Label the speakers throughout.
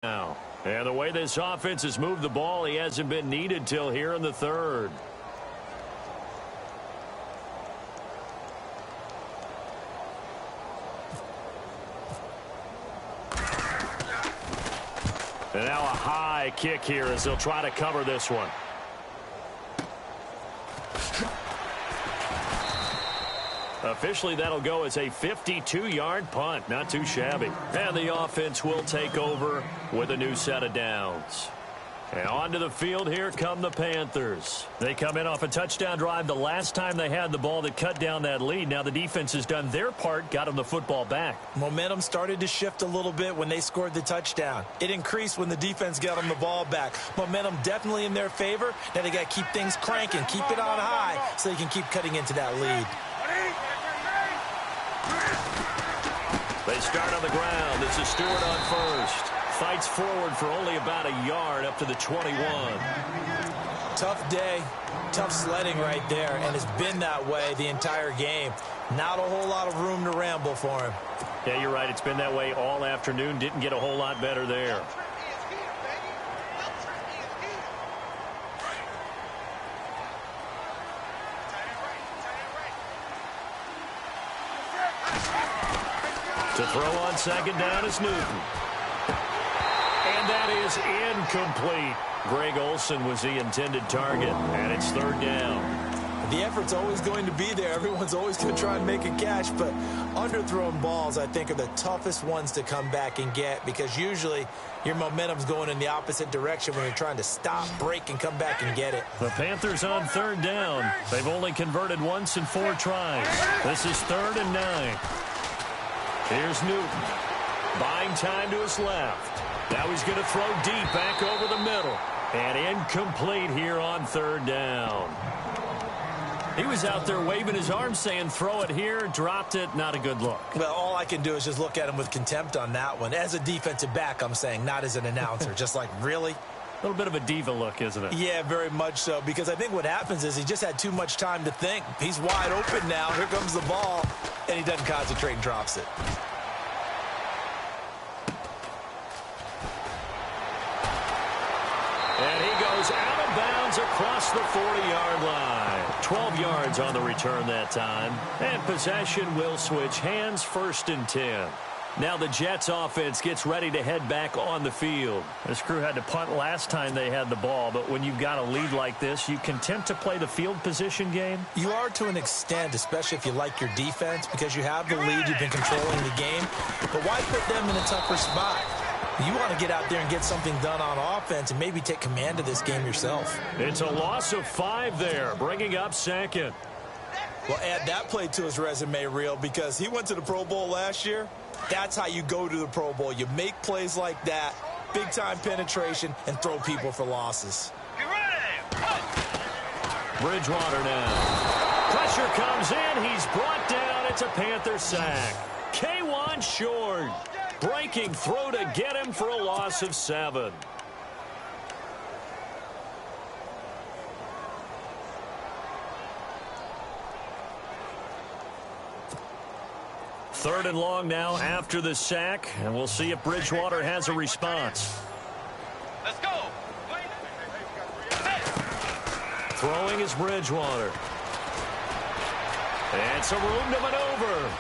Speaker 1: now. And the way this offense has moved the ball, he hasn't been needed till here in the third. And now a high kick here as they'll try to cover this one. Officially, that'll go as a 52-yard punt. Not too shabby. And the offense will take over with a new set of downs. And onto the field, here come the Panthers. They come in off a touchdown drive the last time they had the ball that cut down that lead. Now the defense has done their part, got them the football back.
Speaker 2: Momentum started to shift a little bit when they scored the touchdown. It increased when the defense got them the ball back. Momentum definitely in their favor. Now they got to keep things cranking, keep it on high so they can keep cutting into that lead.
Speaker 1: They start on the ground. This is Stewart on first. Fights forward for only about a yard up to the 21.
Speaker 2: Tough day, tough sledding right there, and it's been that way the entire game. Not a whole lot of room to ramble for him.
Speaker 1: Yeah, you're right. It's been that way all afternoon. Didn't get a whole lot better there. To throw on second down is Newton. And that is incomplete. Greg Olsen was the intended target, and it's third down.
Speaker 2: The effort's always going to be there. Everyone's always going to try and make a catch, but underthrown balls, I think, are the toughest ones to come back and get because usually your momentum's going in the opposite direction when you're trying to stop, break, and come back and get it.
Speaker 1: The Panthers on third down. They've only converted once in 4 tries. This is 3rd and 9. Here's Newton. Buying time to his left. Now he's going to throw deep back over the middle. And incomplete here on third down. He was out there waving his arms saying throw it here, dropped it, not a good look.
Speaker 2: Well, all I can do is just look at him with contempt on that one. As a defensive back, I'm saying, not as an announcer. Just like, really?
Speaker 1: A little bit of a diva look, isn't it?
Speaker 2: Yeah, very much so, because I think what happens is he just had too much time to think. He's wide open now. Here comes the ball, and he doesn't concentrate and drops it.
Speaker 1: And he goes out of bounds across the 40-yard line. 12 yards on the return that time. And possession will switch hands, 1st and 10. Now the Jets offense gets ready to head back on the field. This crew had to punt last time they had the ball, but when you've got a lead like this, you content to play the field position game?
Speaker 2: You are to an extent, especially if you like your defense, because you have the lead, you've been controlling the game. But why put them in a tougher spot? You want to get out there and get something done on offense and maybe take command of this game yourself.
Speaker 1: It's a loss of 5 there, bringing up 2nd.
Speaker 2: Well, add that play to his resume reel because he went to the Pro Bowl last year. That's how you go to the Pro Bowl. You make plays like that, big-time penetration, and throw people for losses.
Speaker 1: Bridgewater now. Pressure comes in. He's brought down. It's a Panther sack. K1 short. Breaking through to get him for a loss of 7. Third and long now after the sack, and we'll see if Bridgewater has a response.
Speaker 3: Let's go.
Speaker 1: Throwing is Bridgewater. And some room to maneuver.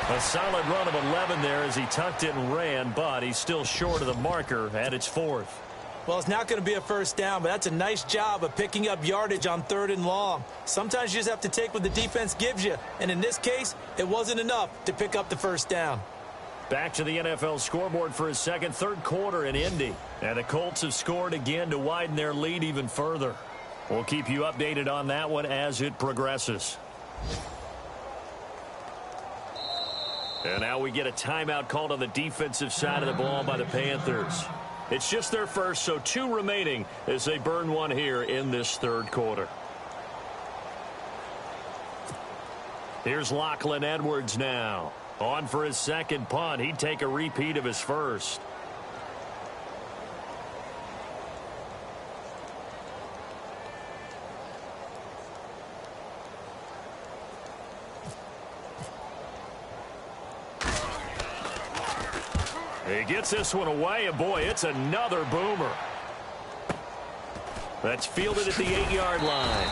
Speaker 1: A solid run of 11 there as he tucked it and ran, but he's still short of the marker, and it's 4th.
Speaker 2: Well, it's not going to be a first down, but that's a nice job of picking up yardage on 3rd and long. Sometimes you just have to take what the defense gives you, and in this case, it wasn't enough to pick up the first down.
Speaker 1: Back to the NFL scoreboard for his third quarter in Indy. And the Colts have scored again to widen their lead even further. We'll keep you updated on that one as it progresses. And now we get a timeout called on the defensive side of the ball by the Panthers. It's just their first, so 2 remaining as they burn one here in this third quarter. Here's Lachlan Edwards now. On for his 2nd punt. He'd take a repeat of his first. He gets this one away, and boy, it's another boomer. That's fielded at the 8-yard line.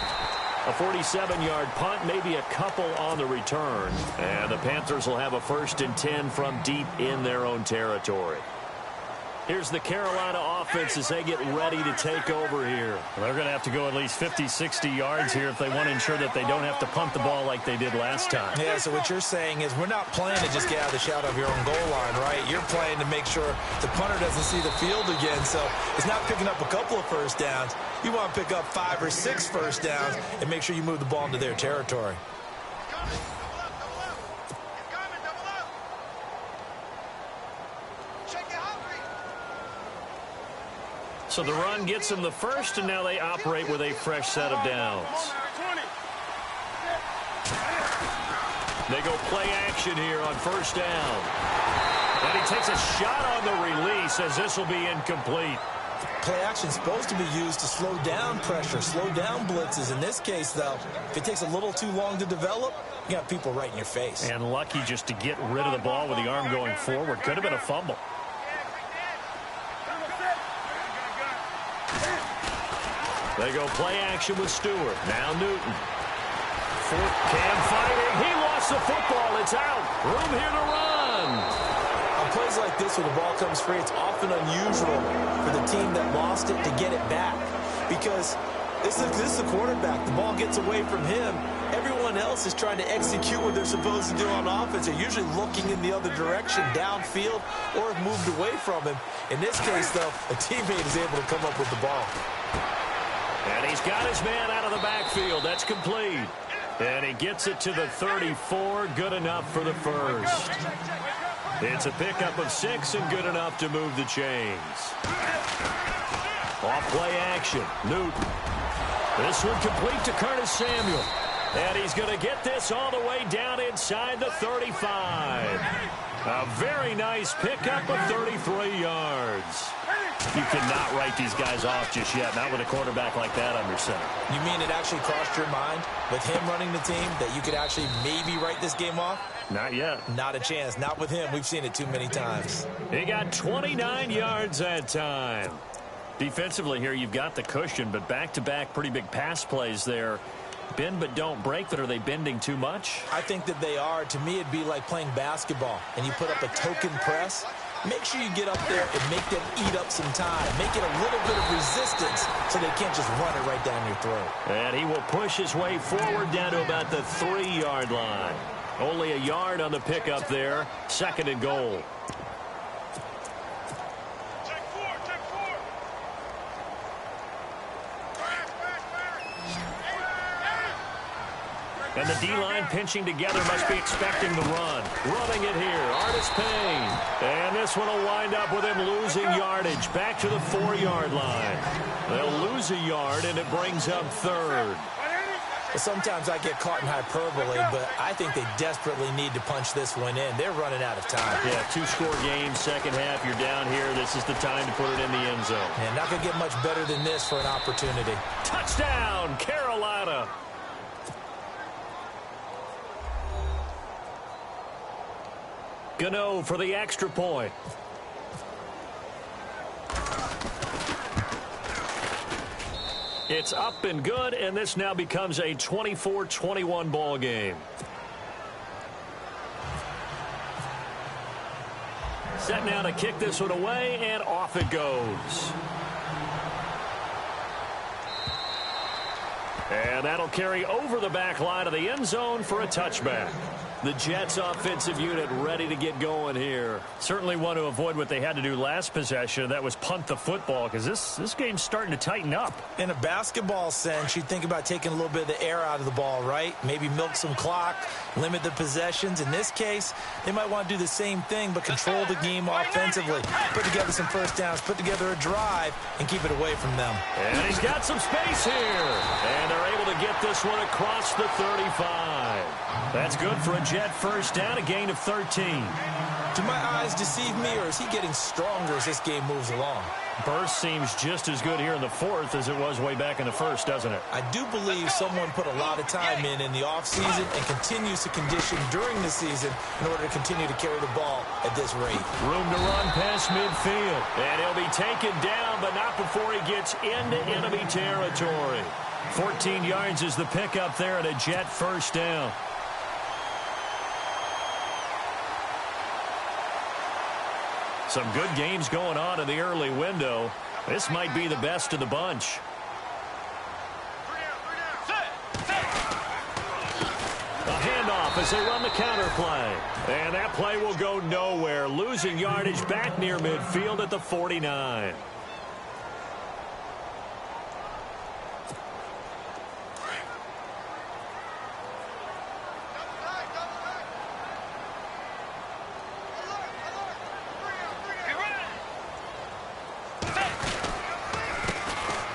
Speaker 1: A 47-yard punt, maybe a couple on the return. And the Panthers will have a 1st and 10 from deep in their own territory. Here's the Carolina offense as they get ready to take over here.
Speaker 3: Well, they're going to have to go at least 50, 60 yards here if they want to ensure that they don't have to punt the ball like they did last time.
Speaker 2: Yeah, so what you're saying is we're not playing to just get out of the shadow of your own goal line, right? You're playing to make sure the punter doesn't see the field again. So it's not picking up a couple of first downs. You want to pick up 5 or 6 first downs and make sure you move the ball into their territory.
Speaker 1: So the run gets them the first, and now they operate with a fresh set of downs. They go play action here on 1st down. And he takes a shot on the release as this will be incomplete.
Speaker 2: Play action is supposed to be used to slow down pressure, slow down blitzes. In this case, though, if it takes a little too long to develop, you got people right in your face.
Speaker 3: And lucky just to get rid of the ball with the arm going forward. Could have been a fumble.
Speaker 1: They go play action with Stewart. Now Newton. Cam fighting. He lost the football. It's out. Room here to run.
Speaker 2: On plays like this where the ball comes free, it's often unusual for the team that lost it to get it back. Because this is the quarterback. The ball gets away from him. Everyone else is trying to execute what they're supposed to do on offense. They're usually looking in the other direction, downfield, or have moved away from him. In this case, though, a teammate is able to come up with the ball.
Speaker 1: And he's got his man out of the backfield. That's complete. And he gets it to the 34. Good enough for the first. It's a pickup of 6 and good enough to move the chains. Off play action. Newton. This one complete to Curtis Samuel. And he's going to get this all the way down inside the 35. A very nice pickup of 33 yards. You cannot write these guys off just yet, not with a quarterback like that under center.
Speaker 2: You mean it actually crossed your mind with him running the team that you could actually maybe write this game off?
Speaker 3: Not yet.
Speaker 2: Not a chance. Not with him. We've seen it too many times.
Speaker 1: He got 29 yards that time.
Speaker 3: Defensively here, you've got the cushion, but back-to-back pretty big pass plays there. Bend but don't break, but are they bending too much?
Speaker 2: I think that they are. To me, it'd be like playing basketball, and you put up a token press. Make sure you get up there and make them eat up some time. Make it a little bit of resistance so they can't just run it right down your throat.
Speaker 1: And he will push his way forward down to about the 3-yard line. Only a yard on the pickup there. 2nd and goal. And the D-line pinching together must be expecting the run. Running it here, Artis Payne. And this one will wind up with him losing yardage back to the 4-yard line. They'll lose a yard, and it brings up 3rd.
Speaker 2: Sometimes I get caught in hyperbole, but I think they desperately need to punch this one in. They're running out of time.
Speaker 1: Yeah, 2-score game, second half. You're down here. This is the time to put it in the end zone.
Speaker 2: And not going to get much better than this for an opportunity.
Speaker 1: Touchdown, Carolina. Gano for the extra point. It's up and good, and this now becomes a 24-21 ball game. Set now to kick this one away, and off it goes. And that'll carry over the back line of the end zone for a touchback. The Jets offensive unit ready to get going here.
Speaker 3: Certainly want to avoid what they had to do last possession. That was punt the football, because this game's starting to tighten up.
Speaker 2: In a basketball sense, you think about taking a little bit of the air out of the ball, right? Maybe milk some clock, limit the possessions. In this case, they might want to do the same thing, but control the game offensively. Put together some first downs, put together a drive, and keep it away from them.
Speaker 1: And he's got some space here. And they're able to get this one across the 35. That's good for a Jet first down, a gain of 13.
Speaker 2: Do my eyes deceive me, or is he getting stronger as this game moves along?
Speaker 3: Burst seems just as good here in the fourth as it was way back in the first, doesn't it?
Speaker 2: I do believe someone put a lot of time in the offseason and continues to condition during the season in order to continue to carry the ball at this rate.
Speaker 3: Room to run past midfield. And he'll be taken down, but not before he gets into enemy territory. 14 yards is the pickup there, and a Jet first down. Some good games going on in the early window. This might be the best of the bunch. A handoff as they run the counter play. And that play will go nowhere. Losing yardage back near midfield at the 49.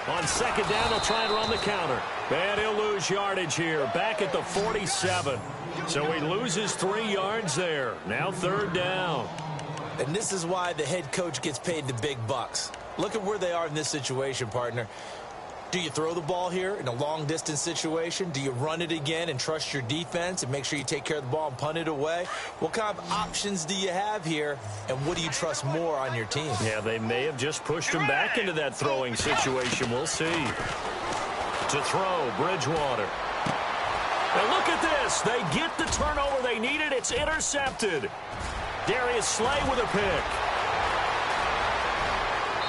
Speaker 3: On second down, they'll try and run the counter. And he'll lose yardage here, back at the 47. So he loses 3 yards there. Now third down.
Speaker 2: And this is why the head coach gets paid the big bucks. Look at where they are in this situation, partner. Do you throw the ball here in a long-distance situation? Do you run it again and trust your defense and make sure you take care of the ball and punt it away? What kind of options do you have here, and what do you trust more on your team?
Speaker 3: Yeah, they may have just pushed him back into that throwing situation. We'll see. To throw, Bridgewater. And look at this. They get the turnover they needed. It's intercepted. Darius Slay with a pick.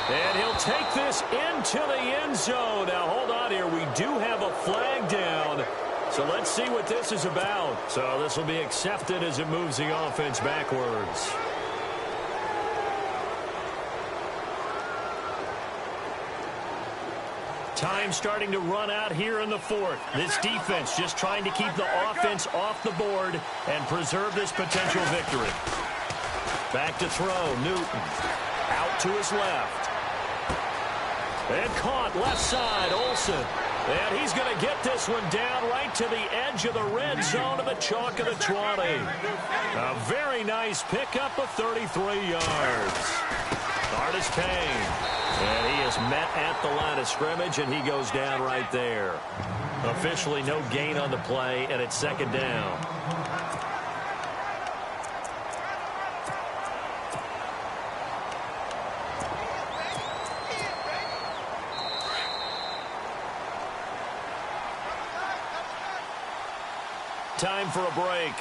Speaker 3: And he'll take this into the end zone. Now, hold on here. We do have a flag down. So let's see what this is about. So this will be accepted as it moves the offense backwards. Time starting to run out here in the fourth. This defense just trying to keep the offense off the board and preserve this potential victory. Back to throw. Newton out to his left. And caught left side, Olsen. And he's going to get this one down right to the edge of the red zone of the chalk of the 20. A very nice pickup of 33 yards. Artis Payne. And he is met at the line of scrimmage, and he goes down right there. Officially no gain on the play, and it's second down. Time for a break.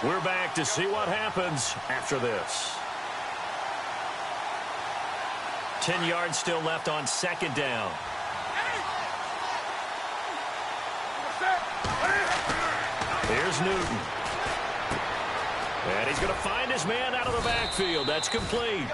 Speaker 3: We're back to see what happens after this. 10 yards still left on second down. Here's Newton. And he's going to find his man out of the backfield. That's complete.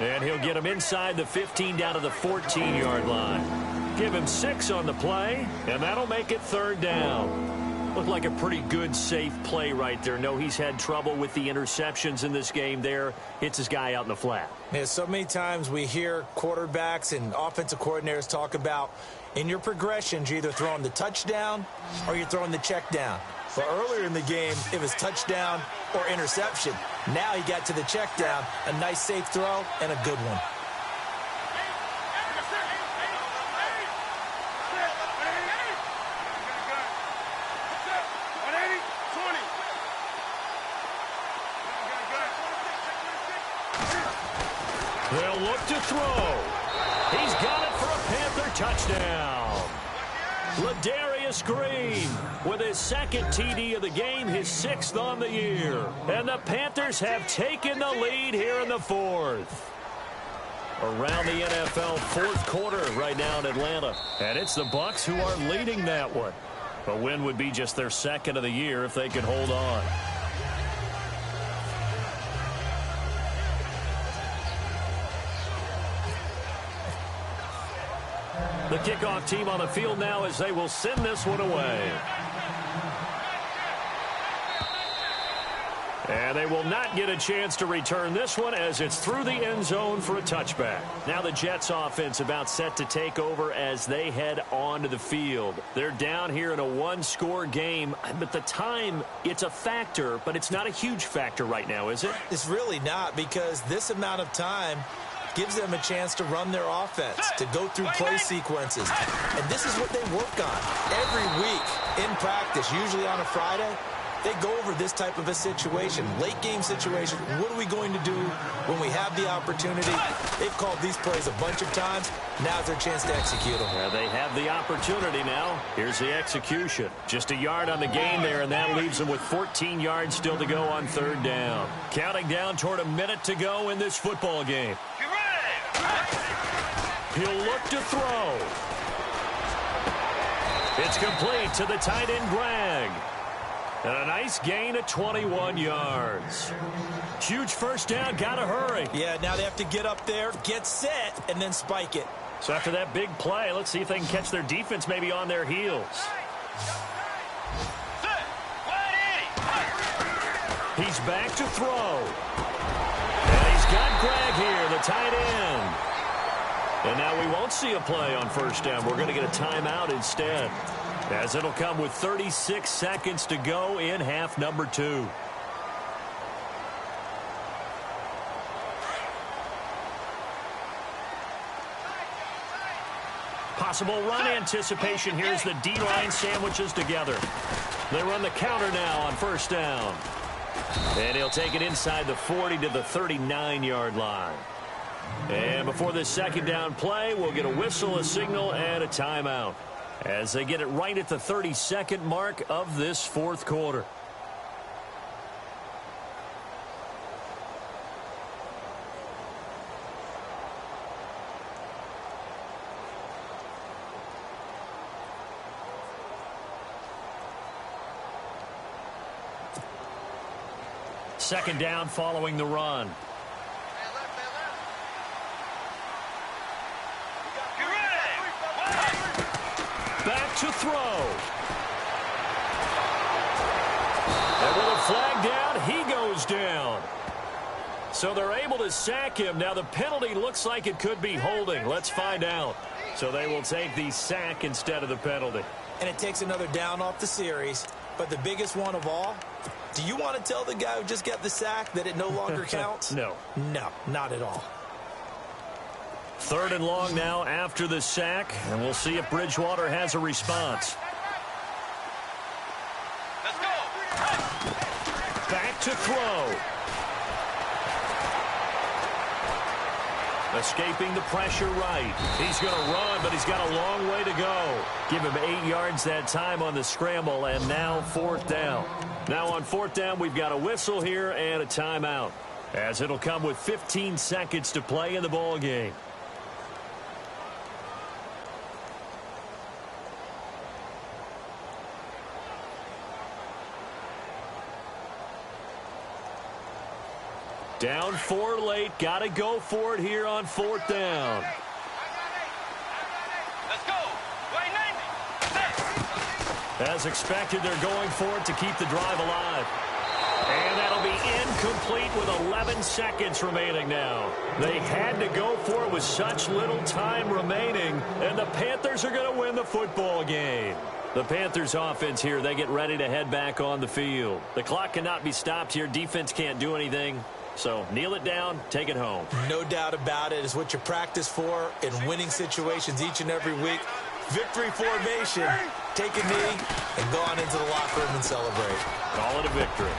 Speaker 3: And he'll get him inside the 15 down to the 14-yard line. Give him 6 on the play, and that'll make it third down. Looked like a pretty good, safe play right there. No, he's had trouble with the interceptions in this game there. Hits his guy out in the flat.
Speaker 2: Yeah, so many times we hear quarterbacks and offensive coordinators talk about in your progressions, you're either throwing the touchdown or you're throwing the check down. But earlier in the game, it was touchdown or interception. Now he got to the check down, a nice safe throw and a good one.
Speaker 3: They'll look to throw. He's got it for a Panther touchdown. Ladarius Green with his second TD of the game, his 6th on the year. And the Panthers have taken the lead here in the fourth. Around the NFL fourth quarter right now in Atlanta. And it's the Bucs who are leading that one. A win would be just their 2nd of the year if they could hold on. The kickoff team on the field now as they will send this one away. And they will not get a chance to return this one as it's through the end zone for a touchback. Now the Jets offense about set to take over as they head onto the field. They're down here in a one-score game, but the time, it's a factor, but it's not a huge factor right now, is it?
Speaker 2: It's really not, because this amount of time gives them a chance to run their offense, to go through play sequences. And this is what they work on every week in practice, usually on a Friday. They go over this type of a situation, late game situation. What are we going to do when we have the opportunity? They've called these plays a bunch of times. Now's their chance to execute them.
Speaker 3: Yeah, they have the opportunity now. Here's the execution. Just a yard on the gain there, and that leaves them with 14 yards still to go on third down. Counting down toward a minute to go in this football game. He'll look to throw. It's complete to the tight end, Bragg. And a nice gain of 21 yards. Huge first down, gotta hurry.
Speaker 2: Yeah, now they have to get up there, get set, and then spike it.
Speaker 3: So after that big play, let's see if they can catch their defense maybe on their heels. He's back to throw. And he's got Bragg here, the tight end. And now we won't see a play on first down. We're going to get a timeout instead, as it'll come with 36 seconds to go in half number 2. Possible run anticipation. Here's the D-line sandwiches together. They run the counter now on first down. And he'll take it inside the 40 to the 39-yard line. And before this second down play, we'll get a whistle, a signal, and a timeout, as they get it right at the 32nd mark of this fourth quarter. Second down following the run. Back to throw. And with a flag down, he goes down. So they're able to sack him. Now the penalty looks like it could be holding. Let's find out. So they will take the sack instead of the penalty.
Speaker 2: And it takes another down off the series. But the biggest one of all, do you want to tell the guy who just got the sack that it no longer counts?
Speaker 3: No.
Speaker 2: No, not at all.
Speaker 3: Third and long now after the sack, and we'll see if Bridgewater has a response.
Speaker 4: Let's go.
Speaker 3: Back to throw. Escaping the pressure right. He's going to run, but he's got a long way to go. Give him 8 yards that time on the scramble, and now fourth down. Now on fourth down, we've got a whistle here and a timeout, as it'll come with 15 seconds to play in the ball game. Down 4 late. Got to go for it here on fourth down.
Speaker 4: Let's go.
Speaker 3: As expected, they're going for it to keep the drive alive. And that'll be incomplete with 11 seconds remaining now. They had to go for it with such little time remaining, and the Panthers are going to win the football game. The Panthers offense here, they get ready to head back on the field. The clock cannot be stopped here. Defense can't do anything. So kneel it down, take it home.
Speaker 2: No doubt about it. It's what you practice for in winning situations each and every week. Victory formation. Take a knee and go on into the locker room and celebrate.
Speaker 3: Call it a victory.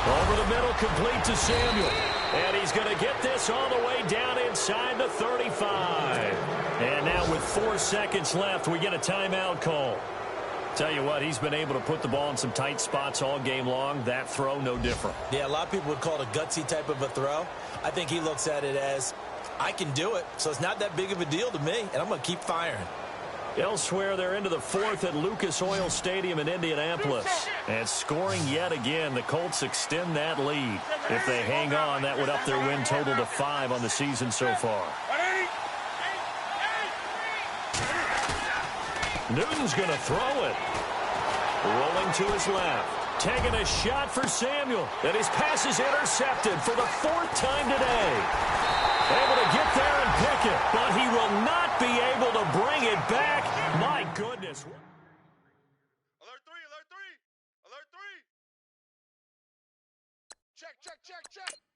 Speaker 3: Over the middle, complete to Samuel. And he's going to get this all the way down inside the 35. And now with 4 seconds left, we get a timeout call. Tell you what, he's been able to put the ball in some tight spots all game long. That throw, no different.
Speaker 2: Yeah, a lot of people would call it a gutsy type of a throw. I think he looks at it as, I can do it, so it's not that big of a deal to me, and I'm going to keep firing.
Speaker 3: Elsewhere, they're into the fourth at Lucas Oil Stadium in Indianapolis. And scoring yet again, the Colts extend that lead. If they hang on, that would up their win total to 5 on the season so far. Newton's going to throw it. Rolling to his left.
Speaker 1: Taking a shot for Samuel. And his pass is intercepted for the 4th time today. Able to get there and pick it, but he will not be able to bring it back. My goodness.
Speaker 4: Alert 3, alert 3, alert 3. Check, check, check, check.